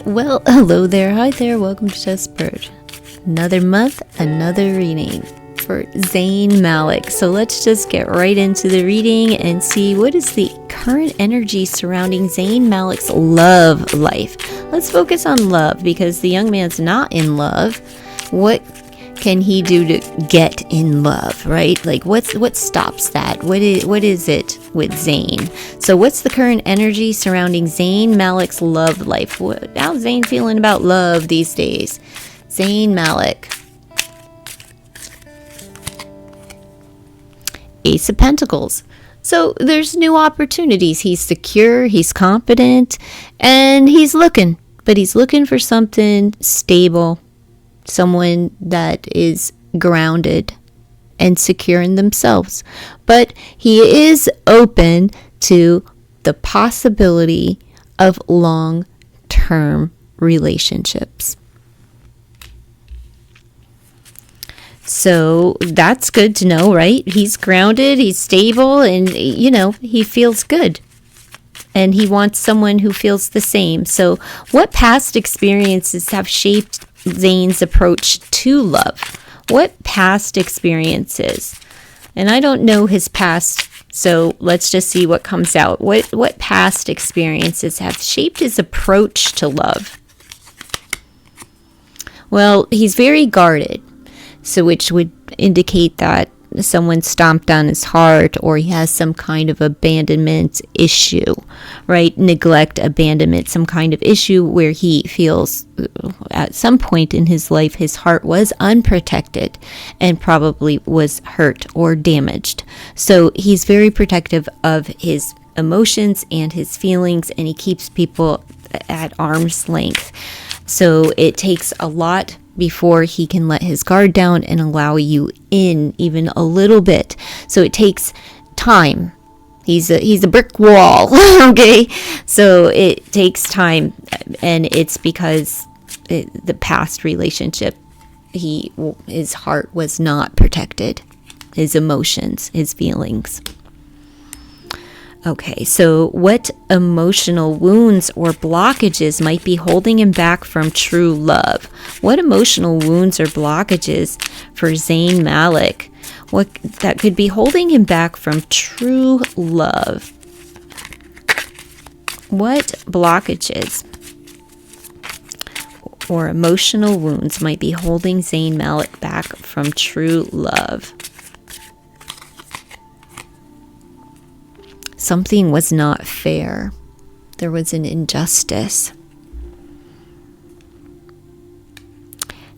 Well, hello there, hi there, welcome to Testbird. Another month, another reading for Zayn Malik. So let's just get right into the reading and see what is the current energy surrounding Zayn Malik's love life. Let's focus on love because the young man's not in love. What can he do to get in love, right? Like what stops that? What is it with Zayn? So what's the current energy surrounding Zayn Malik's love life? How's Zayn feeling about love these days? Zayn Malik. Ace of Pentacles. So there's new opportunities. He's secure, he's confident, and he's looking. But he's looking for something stable. Someone that is grounded and secure in themselves. But he is open to the possibility of long-term relationships. So that's good to know, right? He's grounded, he's stable, and, he feels good. And he wants someone who feels the same. So what past experiences have shaped Zayn's approach to love? What past experiences? And I don't know his past, so let's just see what comes out. What past experiences have shaped his approach to love? Well, he's very guarded, so which would indicate that someone stomped on his heart, or he has some kind of abandonment issue, right? Neglect, abandonment, some kind of issue where he feels at some point in his life his heart was unprotected and probably was hurt or damaged. So he's very protective of his emotions and his feelings, and he keeps people at arm's length. So it takes a lot before he can let his guard down and allow you in even a little bit. So it takes time. He's a brick wall, okay? So it takes time, and it's because the past relationship, his heart was not protected. His emotions, his feelings. Okay, so what emotional wounds or blockages might be holding him back from true love? What emotional wounds or blockages for Zayn Malik? What that could be holding him back from true love? What blockages or emotional wounds might be holding Zayn Malik back from true love? Something was not fair. There was an injustice.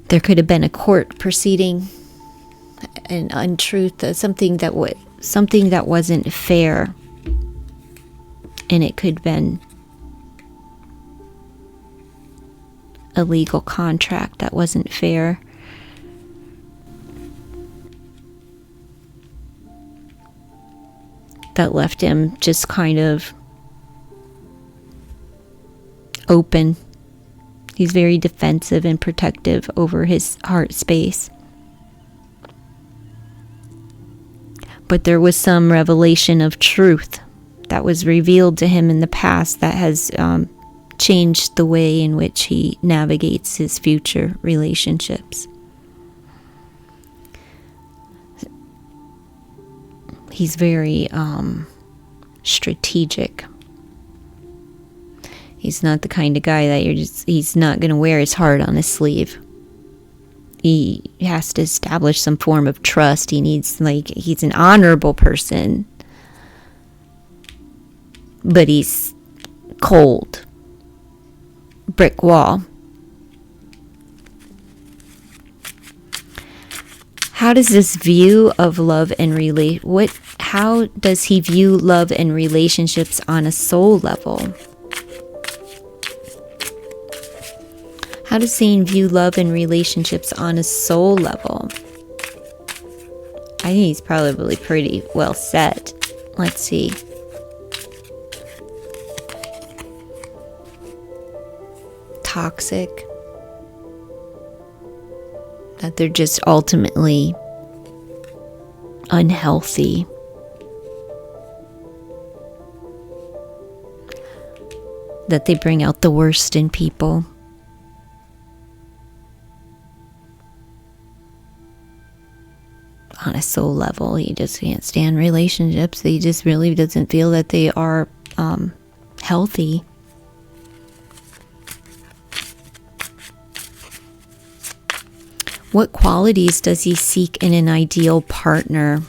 There could have been a court proceeding, an untruth, something that wasn't fair, and it could have been a legal contract that wasn't fair. That left him just kind of open. He's very defensive and protective over his heart space. But there was some revelation of truth that was revealed to him in the past that has changed the way in which he navigates his future relationships. He's very strategic. He's not the kind of guy that he's not going to wear his heart on his sleeve. He has to establish some form of trust. He's an honorable person. But he's cold. Brick wall. How does this view of love and how does he view love and relationships on a soul level? How does Zayn view love and relationships on a soul level? I think he's probably pretty well set. Let's see. Toxic. That they're just ultimately unhealthy. That they bring out the worst in people. on a soul level, he just can't stand relationships. He just really doesn't feel that they are healthy. What qualities does he seek in an ideal partner?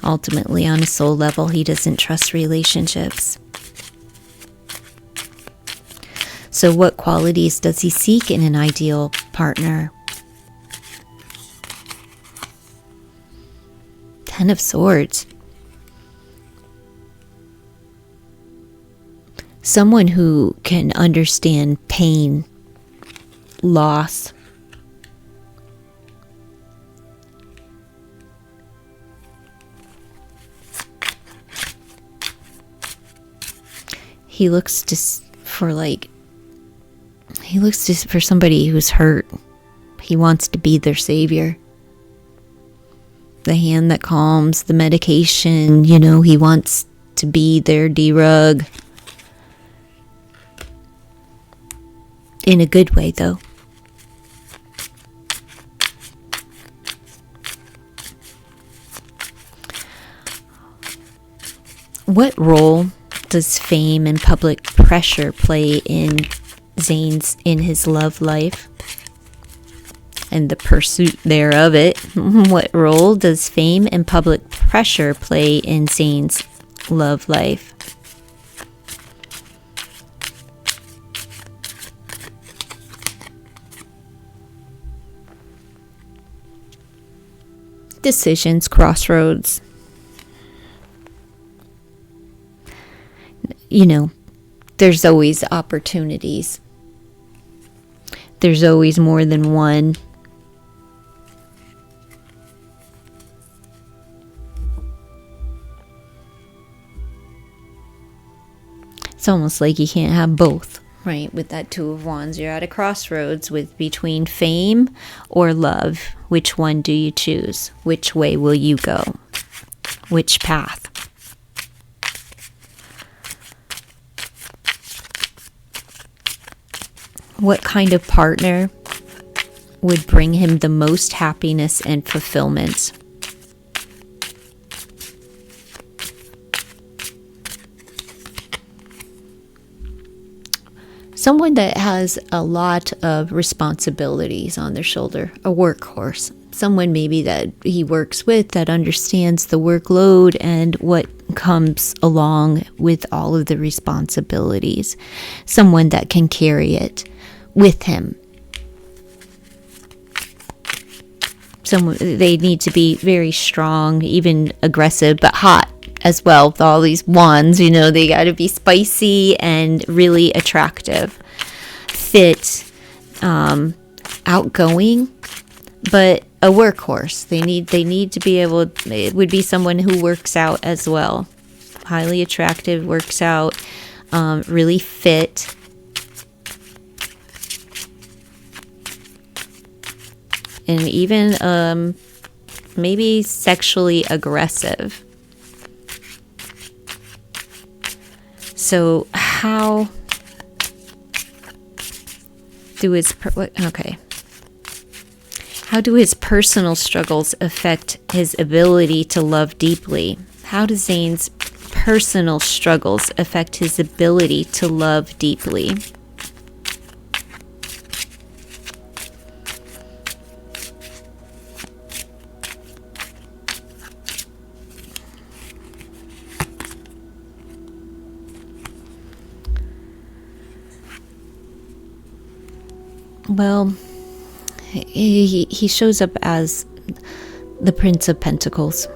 Ultimately, on a soul level, he doesn't trust relationships. So what qualities does he seek in an ideal partner? 10 of Swords. Someone who can understand pain, loss. He looks for somebody who's hurt. He wants to be their savior. The hand that calms, the medication, he wants to be their D-rug. In a good way, though. What role does fame and public pressure play in his love life and the pursuit thereof it? What role does fame and public pressure play in Zayn's love life? Decisions, crossroads. There's always opportunities. There's always more than one. It's almost like you can't have both, right? With that Two of Wands, you're at a crossroads between fame or love. Which one do you choose? Which way will you go? Which path? What kind of partner would bring him the most happiness and fulfillment? Someone that has a lot of responsibilities on their shoulder, a workhorse. Someone maybe that he works with that understands the workload and what comes along with all of the responsibilities. Someone that can carry it with him. They need to be very strong, even aggressive, but hot as well. With all these wands, they got to be spicy and really attractive, fit, outgoing, but a workhorse. They need to be able. It would be someone who works out as well, highly attractive, works out, really fit. And even maybe sexually aggressive. So how do his personal struggles affect his ability to love deeply? How does Zayn's personal struggles affect his ability to love deeply? Well, he shows up as the Prince of Pentacles.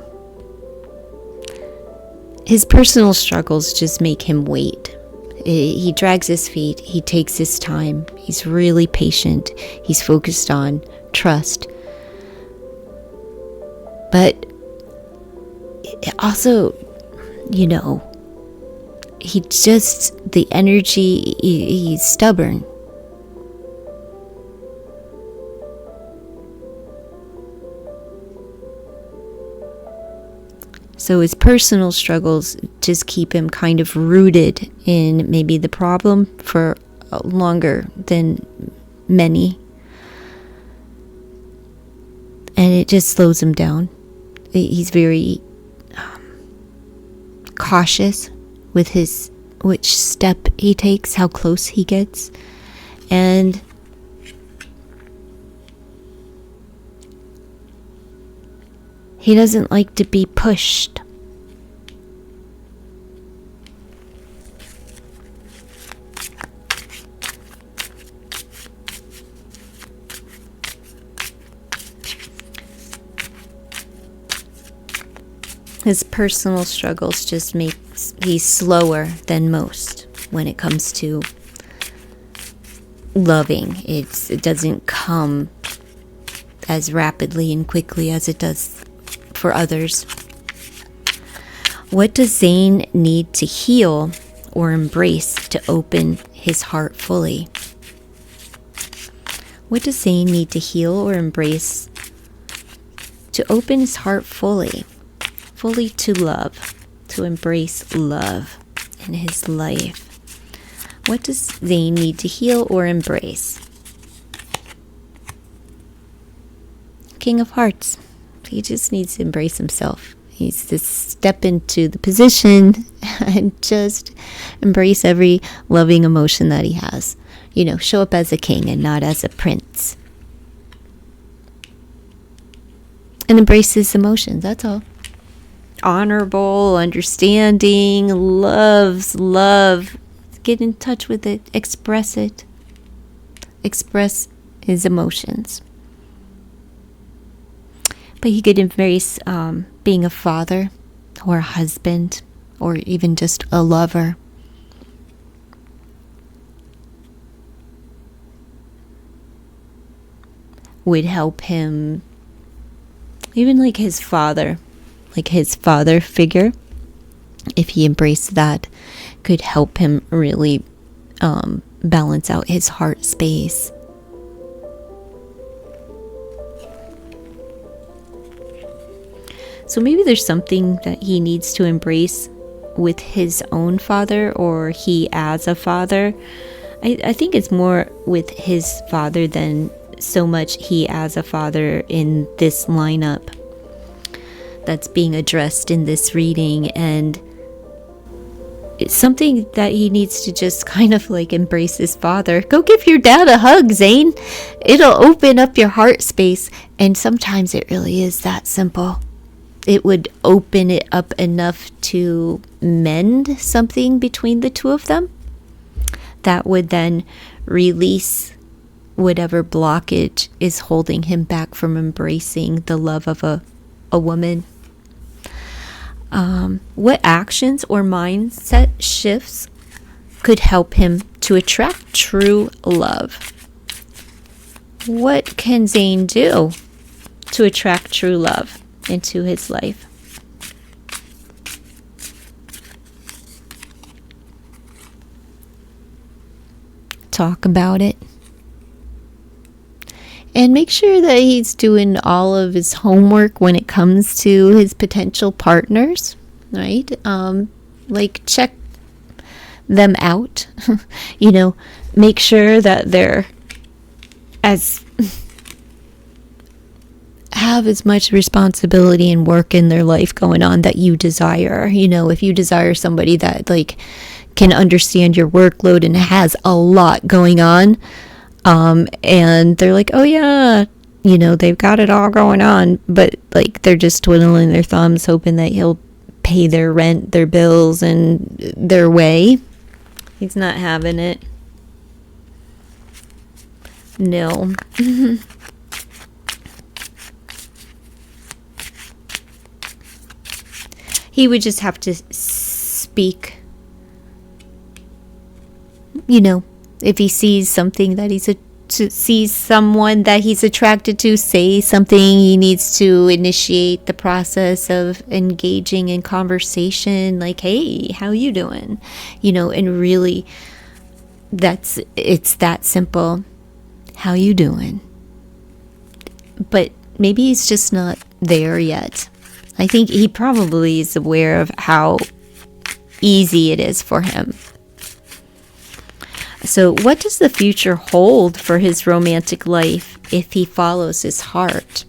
His personal struggles just make him wait. He drags his feet. He takes his time. He's really patient. He's focused on trust. But also, the energy, he's stubborn. So his personal struggles just keep him kind of rooted in maybe the problem for longer than many. And it just slows him down. He's very cautious with which step he takes, how close he gets. And he doesn't like to be pushed. His personal struggles just makes he's slower than most when it comes to loving. It doesn't come as rapidly and quickly as it does for others. What does Zayn need to heal or embrace to open his heart fully? What does Zayn need to heal or embrace to open his heart fully? Fully to love, to embrace love in his life. What does Zayn need to heal or embrace? King of Hearts. He just needs to embrace himself. He needs to step into the position and just embrace every loving emotion that he has. You know, show up as a king and not as a prince. And embrace his emotions, that's all. Honorable, understanding, loves love. Get in touch with it, express it. Express his emotions. But he could embrace being a father or a husband or even just a lover. Would help him, even like his father figure, if he embraced that, could help him really balance out his heart space. So maybe there's something that he needs to embrace with his own father, or he as a father. I think it's more with his father than so much he as a father in this lineup that's being addressed in this reading. And it's something that he needs to just kind of like embrace his father. Go give your dad a hug, Zayn. It'll open up your heart space. And sometimes it really is that simple. It would open it up enough to mend something between the two of them that would then release whatever blockage is holding him back from embracing the love of a woman. What actions or mindset shifts could help him to attract true love? What can Zayn do to attract true love into his life? Talk about it. And make sure that he's doing all of his homework when it comes to his potential partners, right? Like check them out. You know, make sure that they're have as much responsibility and work in their life going on that you desire. You know, if you desire somebody that like can understand your workload and has a lot going on, and they're like, oh yeah, you know, they've got it all going on, but like they're just twiddling their thumbs hoping that he'll pay their rent, their bills, and their way. He's not having it. No. He would just have to speak. You know, if he sees something that sees someone that he's attracted to, say something. He needs to initiate the process of engaging in conversation, like, hey, how you doing? You know, and really it's that simple. How you doing? But maybe he's just not there yet. I think he probably is aware of how easy it is for him. So what does the future hold for his romantic life if he follows his heart?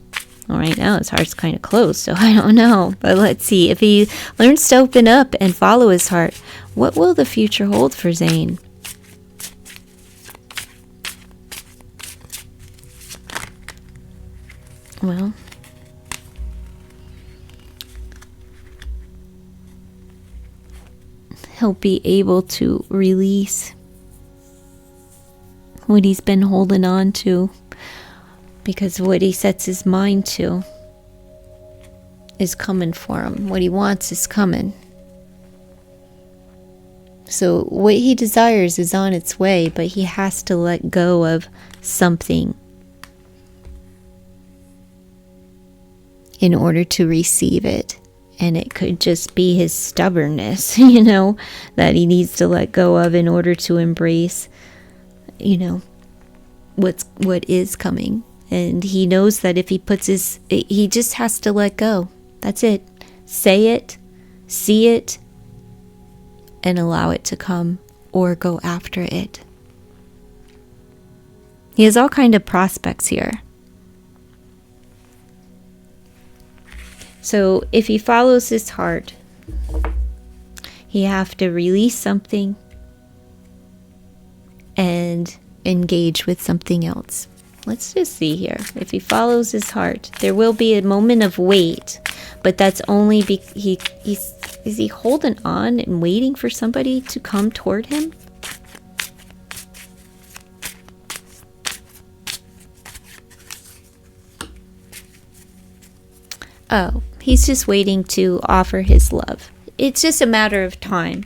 Well, right now his heart's kind of closed, so I don't know. But let's see. If he learns to open up and follow his heart, what will the future hold for Zayn? Well, he'll be able to release what he's been holding on to, because what he sets his mind to is coming for him. What he wants is coming. So what he desires is on its way, but he has to let go of something in order to receive it. And it could just be his stubbornness, that he needs to let go of in order to embrace, what is coming. And he knows that if he he just has to let go. That's it. Say it, see it, and allow it to come, or go after it. He has all kind of prospects here. So if he follows his heart, he have to release something and engage with something else. Let's just see here. If he follows his heart, there will be a moment of wait, but that's only is he holding on and waiting for somebody to come toward him? Oh, he's just waiting to offer his love. It's just a matter of time.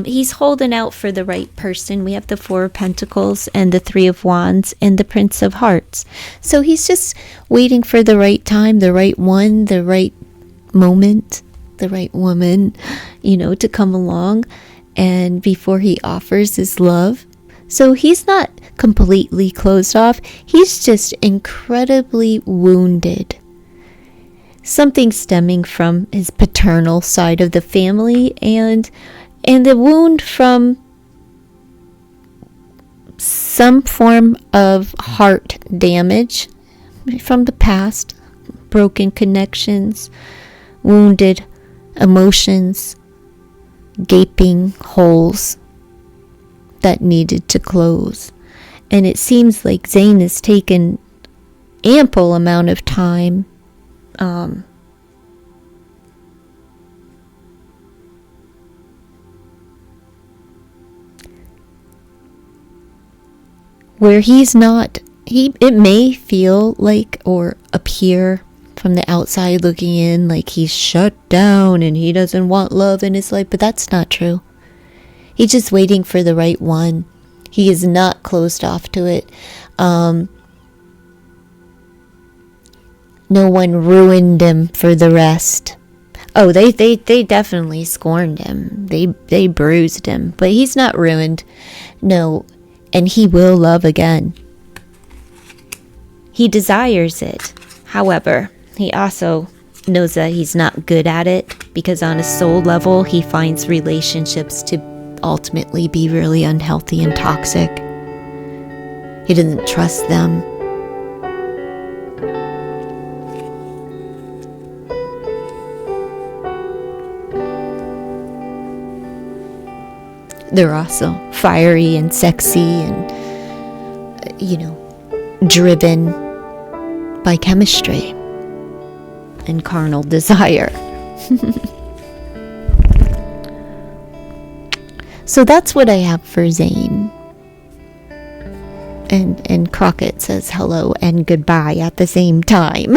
He's holding out for the right person. We have the Four of Pentacles and the Three of Wands and the Prince of Hearts. So he's just waiting for the right time, the right one, the right moment, the right woman, to come along, and before he offers his love. So he's not completely closed off. He's just incredibly wounded. Something stemming from his paternal side of the family, and the wound from some form of heart damage from the past, broken connections, wounded emotions, gaping holes that needed to close. And it seems like Zayn has taken ample amount of time where it may feel like, or appear from the outside looking in, like he's shut down and he doesn't want love in his life, but that's not true. He's just waiting for the right one. He is not closed off to it. No one ruined him for the rest. Oh, they definitely scorned him. They bruised him, but he's not ruined. No, and he will love again. He desires it. However, he also knows that he's not good at it, because on a soul level, he finds relationships to ultimately be really unhealthy and toxic. He doesn't trust them. They're also fiery and sexy and, driven by chemistry and carnal desire. So that's what I have for Zayn. And Crockett says hello and goodbye at the same time.